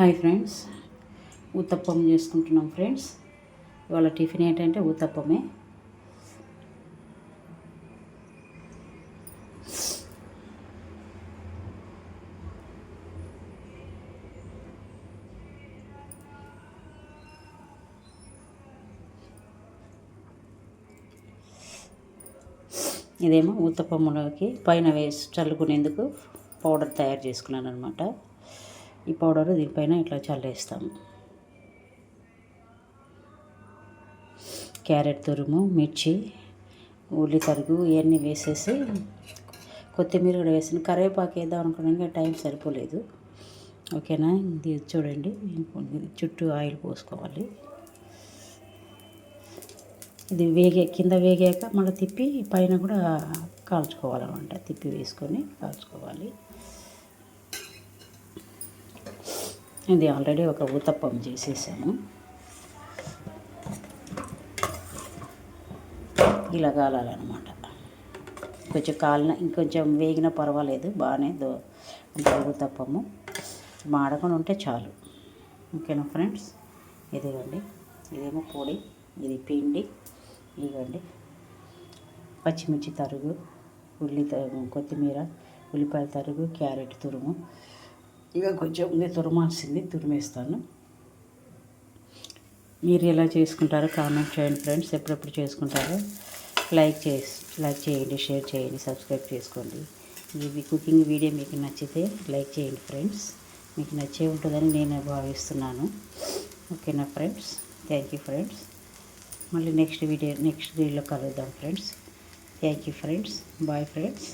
Hi friends, uttapam చేసుకుంటున్నాం friends. ఇవాళ tiffin ఏంటంటే ఊతప్పమే. ఇదేమో ఊతప్పంలోకి పైన వేసి చల్లుకునేందుకు పౌడర్ తయారు చేసుకున్నాను అనమాట. ఈ పౌడర్ దీనిపైన ఇట్లా చల్లేస్తాము. క్యారెట్ తురుము, మిర్చి, ఉల్లి తరుగు ఇవన్నీ వేసేసి కొత్తిమీర కూడా వేసిన కరివేపాకు వేద్దాం అనుకున్నాను, టైం సరిపోలేదు. ఓకేనా, ఇది చూడండి, చుట్టూ ఆయిల్ పోసుకోవాలి. ఇది కింద వేగాక మళ్ళీ తిప్పి పైన కూడా కాల్చుకోవాలన్నమాట. తిప్పి వేసుకొని కాల్చుకోవాలి. ఇది ఆల్రెడీ ఒక ఊతప్పం చేసేసాము. ఇలా కాలాలన్నమాట. కొంచెం ఇంకొంచెం వేగినా పర్వాలేదు, బాగానే ఊతప్పము మాడకుండా ఉంటే చాలు. ఓకేనా ఫ్రెండ్స్, ఇదిగోండి, ఇదేమో పొడి, ఇది పిండి, ఇదిగోండి పచ్చిమిర్చి తరుగు, కొత్తిమీర, ఉల్లిపాయ తరుగు, క్యారెట్ తురుము. ఇక కొంచెం తురమాల్సింది తురిమేస్తాను. మీరు ఎలా చేసుకుంటారో కామెంట్ చేయండి ఫ్రెండ్స్. ఎప్పుడెప్పుడు చేసుకుంటారో లైక్ చేయండి, షేర్ చేయండి, సబ్స్క్రైబ్ చేసుకోండి. ఈ కుకింగ్ వీడియో మీకు నచ్చితే లైక్ చేయండి ఫ్రెండ్స్. మీకు నచ్చే ఉంటుందని నేను భావిస్తున్నాను. ఓకేనా ఫ్రెండ్స్, థ్యాంక్ యూ ఫ్రెండ్స్. మళ్ళీ నెక్స్ట్ వీడియోలో కలుద్దాం friends. Thank you friends. Bye friends.